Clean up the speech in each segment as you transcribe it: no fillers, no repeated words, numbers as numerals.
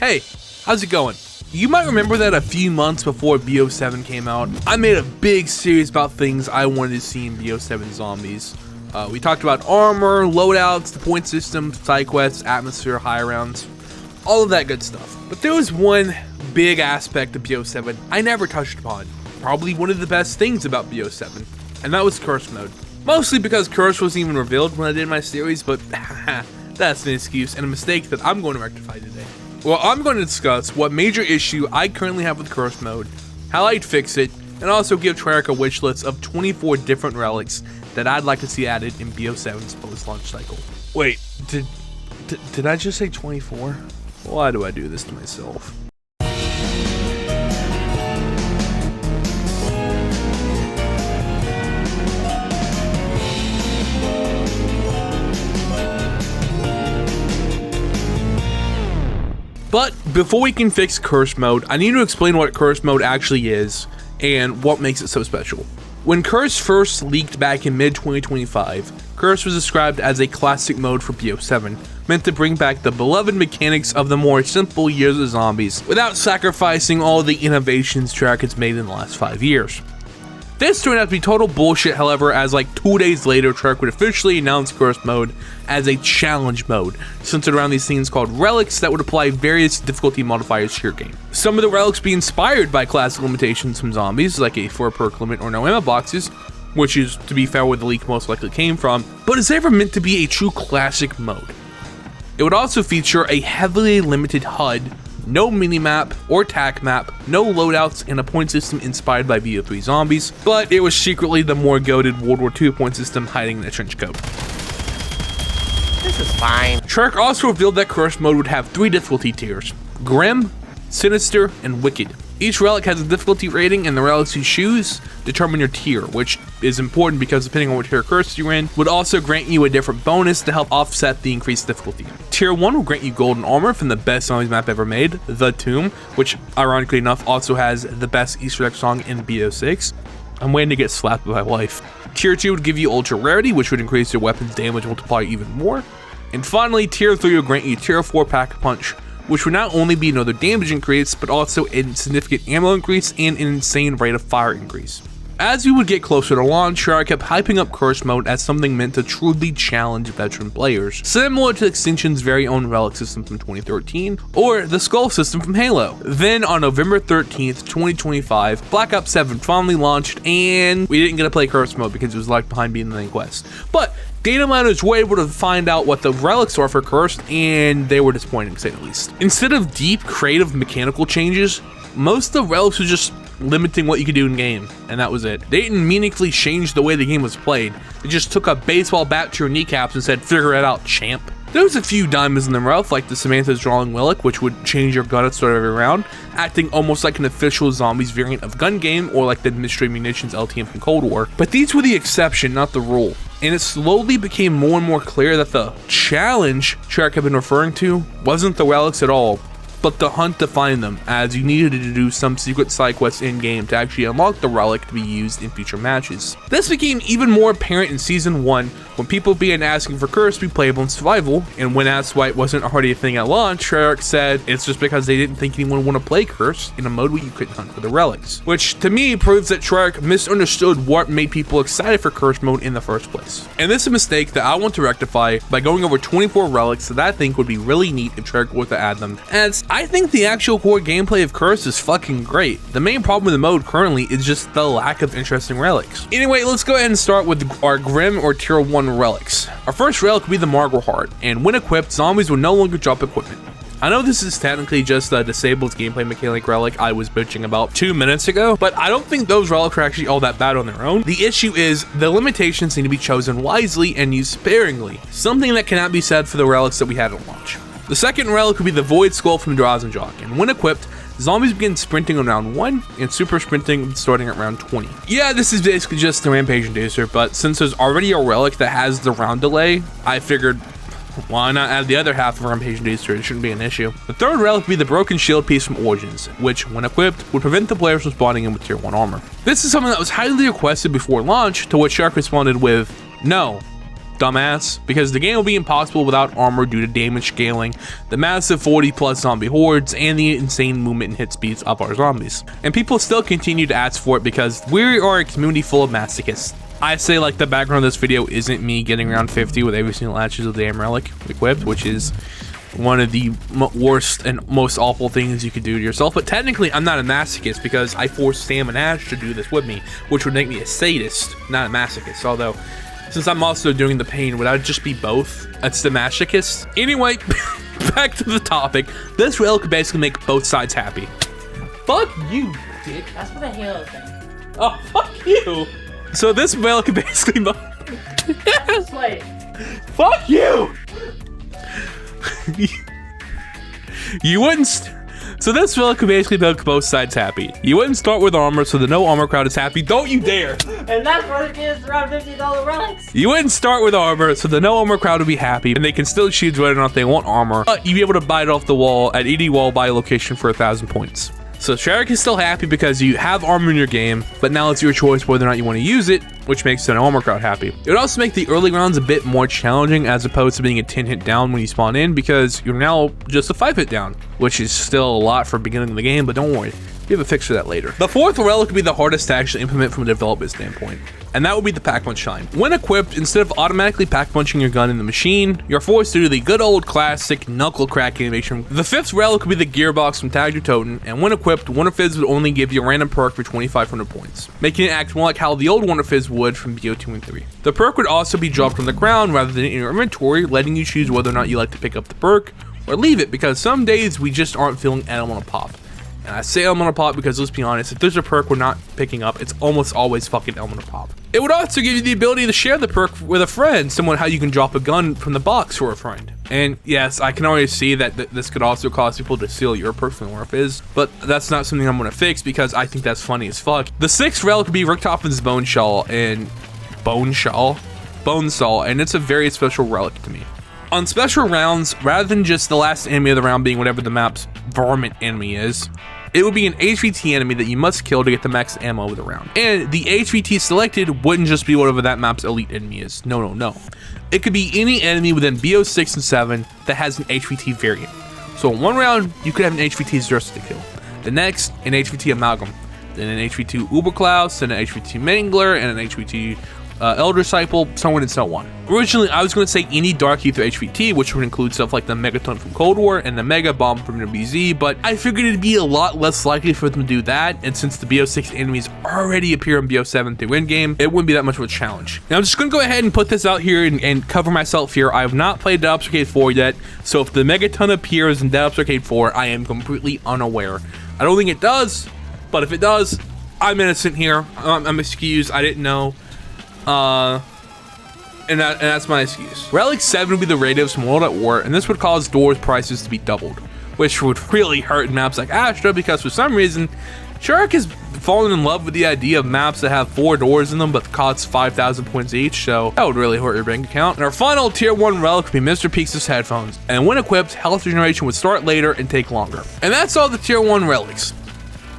Hey, how's it going? You might remember that a few months before BO7 came out, I made a big series about things I wanted to see in BO7 zombies. We talked about armor, loadouts, the point system, side quests, atmosphere, high rounds, all of that good stuff. But there was one big aspect of BO7 I never touched upon, probably one of the best things about BO7, and that was curse mode. Mostly because curse wasn't even revealed when I did my series, but that's an excuse and a mistake that I'm going to rectify today. Well, I'm going to discuss what major issue I currently have with curse mode, how I'd fix it, and also give Treyarch a wish list of 24 different relics that I'd like to see added in BO7's post-launch cycle. Wait, did I just say 24? Why do I do this to myself? But before we can fix curse mode, I need to explain what curse mode actually is and what makes it so special. When Curse first leaked back in mid-2025, Curse was described as a classic mode for BO7, meant to bring back the beloved mechanics of the more simple years of zombies without sacrificing all the innovations Treyarch has made in the last 5 years. This turned out to be total bullshit, however, as like 2 days later, Treyarch would officially announce Curse mode as a challenge mode, centered around these things called Relics that would apply various difficulty modifiers to your game. Some of the Relics be inspired by classic limitations from zombies, like a 4 perk limit or no ammo boxes, which is, to be fair, where the leak most likely came from, but is ever meant to be a true classic mode. It would also feature a heavily limited HUD, no minimap or tac map, no loadouts, and a point system inspired by BO3 zombies, but it was secretly the more goated World War II point system hiding in the trench coat. This is fine. Treyarch also revealed that Curse mode would have 3 difficulty tiers: Grim, Sinister, and Wicked. Each relic has a difficulty rating, and the relics you choose determine your tier, which is important because depending on what tier curse you're in, would also grant you a different bonus to help offset the increased difficulty. Tier 1 will grant you golden armor from the best zombies map ever made, The Tomb, which ironically enough also has the best Easter egg song in BO6. I'm waiting to get slapped by my wife. Tier 2 would give you ultra rarity, which would increase your weapon's damage multiplier even more. And finally, Tier 3 will grant you Tier 4 Pack Punch, which would not only be another damage increase, but also a significant ammo increase and an insane rate of fire increase. As we would get closer to launch, Treyarch kept hyping up Curse mode as something meant to truly challenge veteran players, similar to Extinction's very own Relic system from 2013, or the Skull system from Halo. Then on November 13th, 2025, Black Ops 7 finally launched, and we didn't get to play Curse mode because it was locked behind being the main quest. But data miners were able to find out what the relics are for Cursed, and they were disappointing to say the least. Instead of deep, creative mechanical changes, most of the relics were just limiting what you could do in game, and that was it. They didn't meaningfully change the way the game was played. They just took a baseball bat to your kneecaps and said, "Figure it out, champ." There was a few diamonds in the rough, like the Samantha's Drawing Relic, which would change your gun at start of every round, acting almost like an official zombies variant of gun game, or like the Mystery Munitions LTM from Cold War. But these were the exception, not the rule. And it slowly became more and more clear that the challenge Treyarch had been referring to wasn't the relics at all, but the hunt to find them, as you needed to do some secret side quests in-game to actually unlock the relic to be used in future matches. This became even more apparent in Season 1, when people began asking for Curse to be playable in Survival, and when asked why it wasn't already a thing at launch, Treyarch said it's just because they didn't think anyone would want to play Curse in a mode where you couldn't hunt for the relics. Which, to me, proves that Treyarch misunderstood what made people excited for Curse mode in the first place. And this is a mistake that I want to rectify by going over 24 relics that I think would be really neat if Treyarch were to add them, as I think the actual core gameplay of Curse is fucking great. The main problem with the mode currently is just the lack of interesting relics. Anyway, let's go ahead and start with our Grim or Tier 1 relics. Our first relic would be the Marble Heart, and when equipped, zombies would no longer drop equipment. I know this is technically just the disabled gameplay mechanic relic I was bitching about 2 minutes ago, but I don't think those relics are actually all that bad on their own. The issue is the limitations need to be chosen wisely and used sparingly, something that cannot be said for the relics that we had at launch. The second relic would be the Void Skull from Jock, and when equipped, zombies begin sprinting on round 1 and super sprinting starting at round 20. Yeah, this is basically just the Rampage Inducer, but since there's already a relic that has the round delay, I figured why not add the other half of Rampage Inducer? It shouldn't be an issue. The third relic would be the Broken Shield piece from Origins, which, when equipped, would prevent the players from spawning in with Tier 1 armor. This is something that was highly requested before launch, to which Shark responded with, "No, dumbass, because the game will be impossible without armor due to damage scaling, the massive 40+ zombie hordes, and the insane movement and hit speeds of our zombies. And people still continue to ask for it because we are a community full of masochists. I say, like, the background of this video isn't me getting around 50 with every single attribute of the damn relic equipped, which is one of the worst and most awful things you could do to yourself. But technically, I'm not a masochist because I forced Sam and Ash to do this with me, which would make me a sadist, not a masochist. Although, since I'm also doing the pain, would I just be both? That's the masochist. Anyway, back to the topic. This relic could basically make both sides happy. Fuck you, dick. That's for the Halo thing. Oh, fuck you. So this relic could basically... Just wait. Fuck you! You wouldn't... So this relic could basically make both sides happy. You wouldn't start with armor, so the no armor crowd is happy. Don't you dare! And that's what it is around $50 relics. You wouldn't start with armor, so the no armor crowd would be happy, and they can still choose whether or not they want armor, but you'd be able to buy it off the wall at any wall buy location for 1,000 points. So Shrek is still happy because you have armor in your game, but now it's your choice whether or not you want to use it, which makes the armor crowd happy. It would also make the early rounds a bit more challenging as opposed to being a 10 hit down when you spawn in, because you're now just a 5 hit down, which is still a lot for beginning of the game, but don't worry, we have a fix for that later. The fourth relic would be the hardest to actually implement from a developer standpoint, and that would be the Pack-Punch Shine. When equipped, instead of automatically pack-punching your gun in the machine, you're forced to do the good old classic knuckle crack animation. The fifth relic would be the gearbox from Tag Your Totem, and when equipped, Wonder Fizz would only give you a random perk for 2,500 points, making it act more like how the old Wonder Fizz would from BO2 and 3. The perk would also be dropped on the ground rather than in your inventory, letting you choose whether or not you like to pick up the perk or leave it, because some days we just aren't feeling Elemental Pop. And I say Elemental Pop because, let's be honest, if there's a perk we're not picking up, it's almost always fucking Elemental Pop. It would also give you the ability to share the perk with a friend, similar to how you can drop a gun from the box for a friend. And yes, I can already see that this could also cause people to steal your perk from where it is, but that's not something I'm going to fix because I think that's funny as fuck. The sixth relic would be Richthofen's Bone Saw, and it's a very special relic to me. On special rounds, rather than just the last enemy of the round being whatever the map's varmint enemy is, it would be an HVT enemy that you must kill to get the max ammo of the round. And the HVT selected wouldn't just be whatever that map's elite enemy is. No. It could be any enemy within BO6 and 7 that has an HVT variant. So in one round, you could have an HVT Zerst to kill. The next, an HVT Amalgam. Then an HVT Uberklaus, then an HVT Mangler, and an HVT Elder Disciple, so on and so on. Originally, I was going to say any Dark Ether HVT, which would include stuff like the Megaton from Cold War and the Mega Bomb from BZ, but I figured it'd be a lot less likely for them to do that, and since the BO6 enemies already appear in BO7 through endgame, it wouldn't be that much of a challenge. Now, I'm just going to go ahead and put this out here and cover myself here. I have not played Dead Ops Arcade 4 yet, so if the Megaton appears in Dead Ops Arcade 4, I am completely unaware. I don't think it does, but if it does, I'm innocent here. I'm excused. I didn't know. And that's my excuse. Relic 7 would be the radios from World at War, and this would cause doors prices to be doubled, which would really hurt in maps like Astra, because for some reason, Shark has fallen in love with the idea of maps that have 4 doors in them but cost 5,000 points each, so that would really hurt your bank account. And our final tier 1 relic would be Mr. Peaks' headphones, and when equipped, health regeneration would start later and take longer. And that's all the tier 1 relics.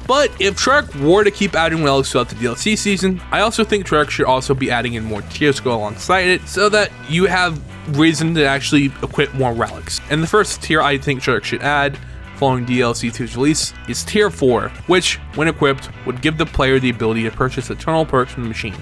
But if Trek were to keep adding relics throughout the DLC season, I also think Trek should also be adding in more tiers to go alongside it, so that you have reason to actually equip more relics. And the first tier I think Trek should add, following DLC 2's release, is tier 4, which, when equipped, would give the player the ability to purchase eternal perks from the machine,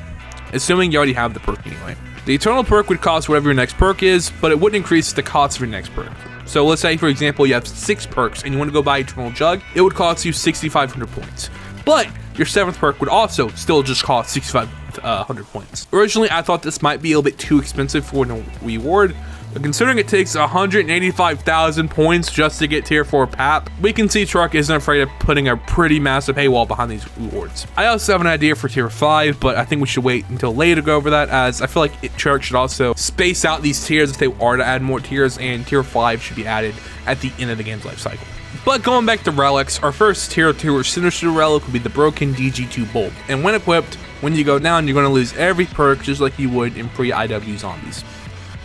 assuming you already have the perk anyway. The eternal perk would cost whatever your next perk is, but it wouldn't increase the cost of your next perk. So let's say, for example, you have 6 perks and you want to go buy Eternal Jug, it would cost you 6,500 points. But your 7th perk would also still just cost 6,500 points. Originally, I thought this might be a little bit too expensive for a reward, but considering it takes 185,000 points just to get tier 4 PAP, we can see Truck isn't afraid of putting a pretty massive paywall behind these rewards. I also have an idea for tier 5, but I think we should wait until later to go over that, as I feel like Truck should also space out these tiers if they are to add more tiers, and tier 5 should be added at the end of the game's life cycle. But going back to relics, our first tier 2 or Sinister relic would be the broken DG2 Bolt, and when equipped, when you go down, you're going to lose every perk just like you would in pre-IW zombies.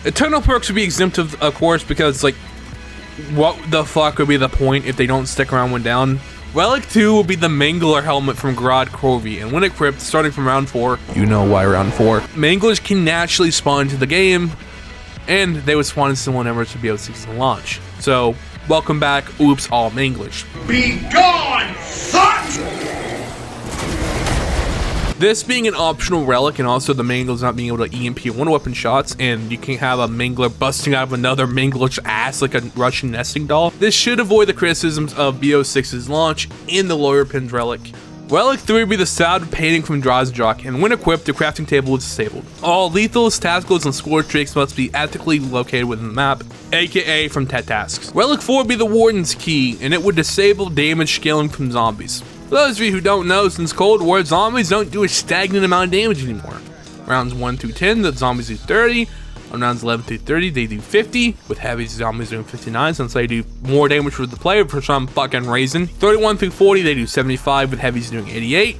Eternal perks would be exempt of course, because like, what the fuck would be the point if they don't stick around when down? Relic 2 will be the Mangler helmet from Grod Corvi, and when equipped, starting from round 4, you know why round 4, Manglers can naturally spawn into the game, and they would spawn in similar numbers to BO6 and launch. So, welcome back, oops, all Manglers. Be gone, slut! This being an optional relic, and also the Manglers not being able to EMP one weapon shots, and you can't have a Mangler busting out of another Mangler's ass like a Russian nesting doll, this should avoid the criticisms of BO6's launch in the Lawyer Pins relic. Relic 3 would be the sound painting from Drozdrak, and when equipped, the crafting table is disabled. All lethals, tacticals, and score streaks must be ethically located within the map, aka from Tet tasks. Relic 4 would be the Warden's key, and it would disable damage scaling from zombies. For those of you who don't know, since Cold War, zombies don't do a stagnant amount of damage anymore. Rounds 1 through 10, the zombies do 30. On rounds 11 through 30, they do 50, with heavy zombies doing 59, since they do more damage for the player for some fucking reason. 31 through 40, they do 75, with heavies doing 88.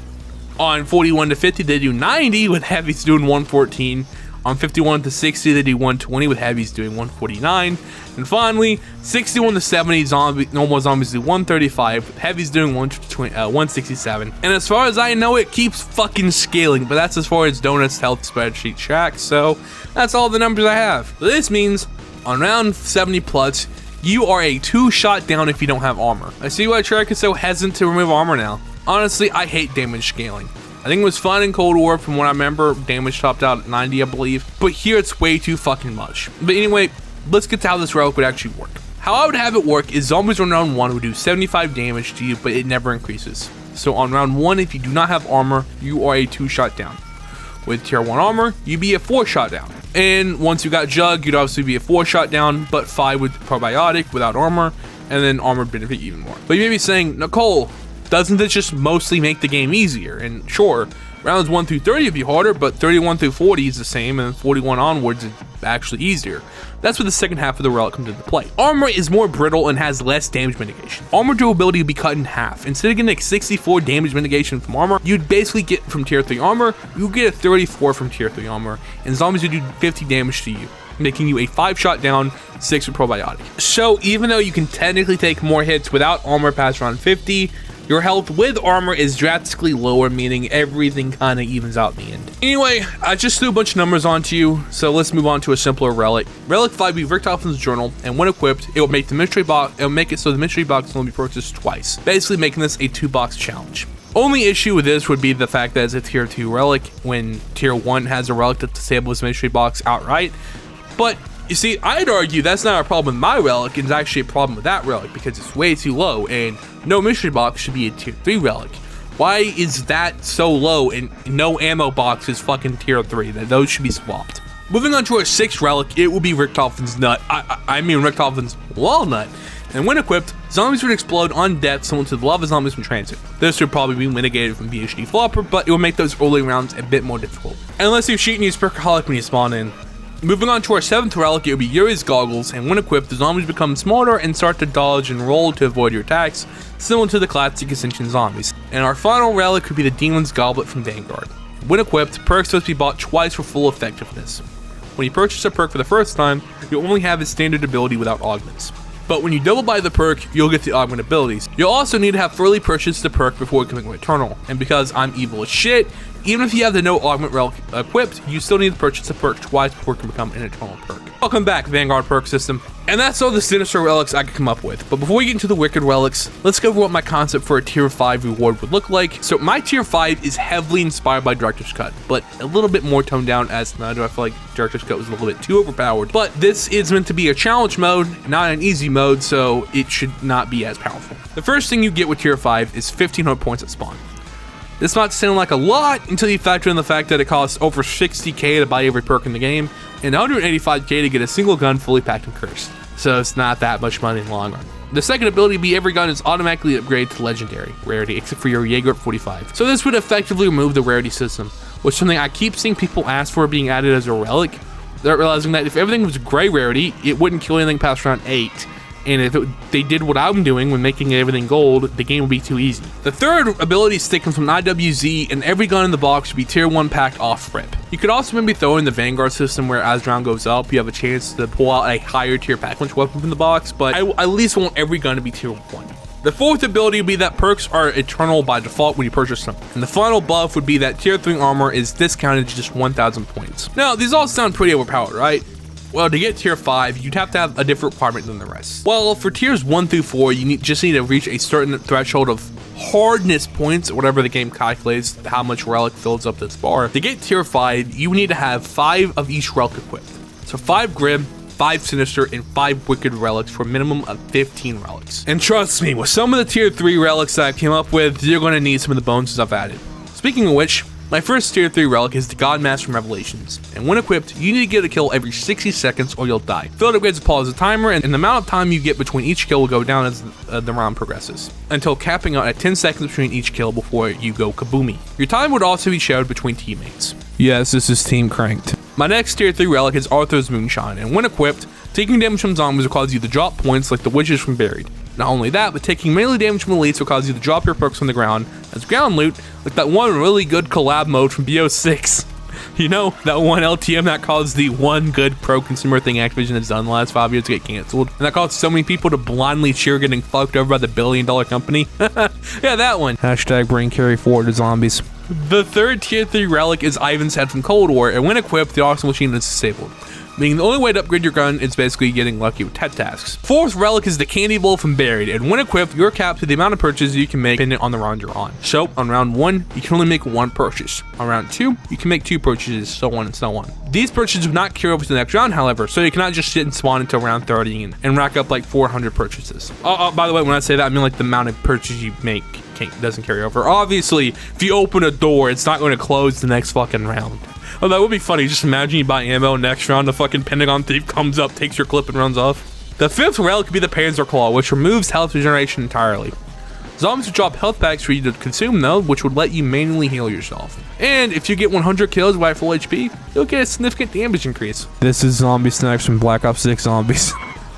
On 41 to 50, they do 90, with heavies doing 114. On 51 to 60, they do 120, with heavies doing 149. And finally, 61 to 70, normal zombies do 135, with heavies doing 167. And as far as I know, it keeps fucking scaling, but that's as far as Doughnut's health spreadsheet tracks, so that's all the numbers I have. So this means, on round 70 plus, you are a 2-shot down if you don't have armor. I see why Trek is so hesitant to remove armor now. Honestly, I hate damage scaling. I think it was fun in Cold War from what I remember, damage topped out at 90 I believe, but here it's way too fucking much. But anyway, let's get to how this relic would actually work. How I would have it work is zombies on round 1 would do 75 damage to you, but it never increases. So on round 1, if you do not have armor, you are a 2-shot down. With tier 1 armor, you'd be a 4-shot down. And once you got Jug, you'd obviously be a 4-shot down, but 5 with probiotic without armor, and then armor would benefit even more. But you may be saying, Nicole, doesn't this just mostly make the game easier? And sure, rounds 1 through 30 would be harder, but 31 through 40 is the same, and 41 onwards is actually easier. That's where the second half of the relic comes into play. Armor is more brittle and has less damage mitigation. Armor durability would be cut in half. Instead of getting like 64 damage mitigation from armor, you'd basically get from tier 3 armor, you get a 34 from tier 3 armor, and zombies would do 50 damage to you, making you a 5-shot down, 6 with probiotic. So even though you can technically take more hits without armor past round 50, your health with armor is drastically lower, meaning everything kind of evens out in the end. Anyway, I just threw a bunch of numbers onto you, so let's move on to a simpler relic. Relic 5 will be Richthofen's journal, and when equipped, it will make the mystery box. It will make it so the mystery box will be purchased twice, basically making this a 2-box challenge. Only issue with this would be the fact that it's a tier 2 relic, when tier 1 has a relic that disables mystery box outright. But you see, I'd argue that's not a problem with my relic, it's actually a problem with that relic because it's way too low, and no mystery box should be a tier 3 relic. Why is that so low and no ammo box is fucking tier 3? Those should be swapped. Moving on to our 6th relic, it will be Richthofen's nut. I mean Richthofen's walnut. And when equipped, zombies would explode on death similar to the lava zombies from transit. This would probably be mitigated from VHD flopper, but it will make those early rounds a bit more difficult. Unless you cheat and use Perkaholic when you spawn in. Moving on to our 7th relic, it will be Yuri's goggles, and when equipped, the zombies become smarter and start to dodge and roll to avoid your attacks, similar to the classic Ascension zombies. And our final relic would be the Demon's Goblet from Vanguard. When equipped, perks must be bought twice for full effectiveness. When you purchase a perk for the first time, you only have its standard ability without augments. But when you double buy the perk, you'll get the augment abilities. You'll also need to have fully purchased the perk before becoming Eternal, and because I'm evil as shit, even if you have the no augment relic equipped, you still need to purchase the perk twice before it can become an Eternal perk. Welcome back, Vanguard perk system. And that's all the Sinister relics I could come up with. But before we get into the Wicked relics, let's go over what my concept for a tier 5 reward would look like. So my tier 5 is heavily inspired by Director's Cut, but a little bit more toned down as I feel like Director's Cut was a little bit too overpowered. But this is meant to be a challenge mode, not an easy mode, so it should not be as powerful. The first thing you get with tier 5 is 1500 points at spawn. This might sound like a lot until you factor in the fact that it costs over 60k to buy every perk in the game, and 185k to get a single gun fully packed and cursed. So it's not that much money in the long run. The second ability to be every gun is automatically upgraded to legendary rarity, except for your Jaeger at 45. So this would effectively remove the rarity system, which is something I keep seeing people ask for being added as a relic. They're realizing that if everything was gray rarity, it wouldn't kill anything past round 8. And if they did what I'm doing when making everything gold, the game would be too easy. The third ability stick comes from IWZ, and every gun in the box should be tier 1 packed off rip. You could also maybe throw in the Vanguard system where as round goes up, you have a chance to pull out a higher tier pack punch weapon from the box, but I at least want every gun to be tier 1. The fourth ability would be that perks are eternal by default when you purchase them. And the final buff would be that tier 3 armor is discounted to just 1,000 points. Now, these all sound pretty overpowered, right? Well, to get tier 5, you'd have to have a different requirement than the rest. Well, for tiers 1 through 4, you just need to reach a certain threshold of hardness points, or whatever the game calculates how much relic fills up this bar. To get tier 5, you need to have 5 of each relic equipped. So 5 Grim, 5 Sinister, and 5 Wicked relics for a minimum of 15 relics. And trust me, with some of the tier 3 relics that I came up with, you're going to need some of the bonuses I've added. Speaking of which, my first tier 3 relic is the Godmaster from Revelations, and when equipped, you need to get a kill every 60 seconds or you'll die. Field upgrades will pause the timer, and the amount of time you get between each kill will go down as the round progresses, until capping out at 10 seconds between each kill before you go kaboomy. Your time would also be shared between teammates. Yes, this is Team Cranked. My next tier 3 relic is Arthur's Moonshine, and when equipped, taking damage from zombies will cause you to drop points like the witches from Buried. Not only that, but taking melee damage from elites will cause you to drop your perks on the ground as ground loot, like that one really good collab mode from BO6. You know, that one LTM that caused the one good pro consumer thing Activision has done the last 5 years to get canceled, and that caused so many people to blindly cheer getting fucked over by the billion-dollar company. Yeah, that one. Hashtag bring carry forward to zombies. The third tier 3 relic is Ivan's Head from Cold War, and when equipped, the Arsenal Machine is disabled, meaning the only way to upgrade your gun is basically getting lucky with tech tasks. Fourth relic is the Candy Bowl from Buried, and when equipped, you're capped to the amount of purchases you can make depending on the round you're on. So, on round 1, you can only make 1 purchase. On round 2, you can make 2 purchases, so on and so on. These purchases do not carry over to the next round, however, so you cannot just sit and spawn until round 30 and rack up like 400 purchases. By the way, when I say that, I mean like the amount of purchases you make doesn't carry over. Obviously, if you open a door, it's not going to close the next fucking round. Oh, that would be funny. Just imagine you buy ammo, next round the fucking Pentagon thief comes up, takes your clip, and runs off. The fifth relic could be the Panzer Claw, which removes health regeneration entirely. Zombies would drop health packs for you to consume though, which would let you manually heal yourself. And if you get 100 kills by full HP, you'll get a significant damage increase. This is Zombie Snacks from Black Ops 6 Zombies.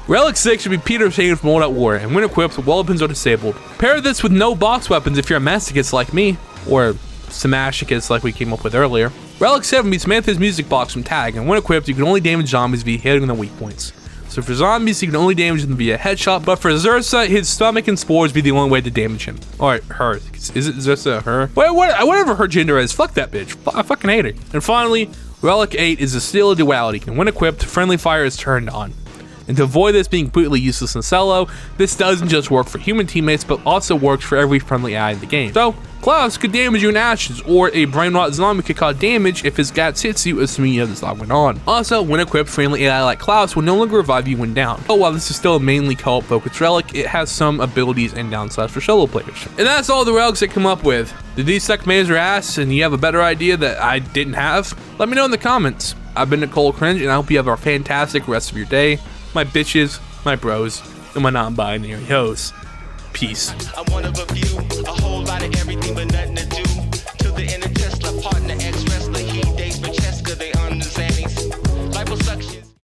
Relic 6 should be Peter's Hand from World at War, and when equipped, weapons are disabled. Pair this with no box weapons if you're a masochist like me, or Samashicus like we came up with earlier. Relic 7 beats Samantha's music box from Tag, and when equipped, you can only damage zombies via hitting the weak points. So for zombies, you can only damage them via headshot, but for Zersa, his stomach and spores be the only way to damage him. Alright, her. Is it Zersa her? Whatever her gender is, fuck that bitch. I fucking hate her. And finally, Relic 8 is the Steel of Duality, and when equipped, friendly fire is turned on. And to avoid this being completely useless in solo, this doesn't just work for human teammates, but also works for every friendly ally in the game. So, Klaus could damage you in ashes, or a brain rot zombie could cause damage if his gats hits you, assuming you have this logged on. Also, when equipped, friendly AI like Klaus will no longer revive you when down. But while this is still a mainly co-op focused relic, it has some abilities and downsides for solo players. And that's all the relics I come up with. Did these suck major ass and you have a better idea that I didn't have? Let me know in the comments. I've been NicoleCringe, and I hope you have a fantastic rest of your day. My bitches, my bros, and my non-binary hoes. Peace.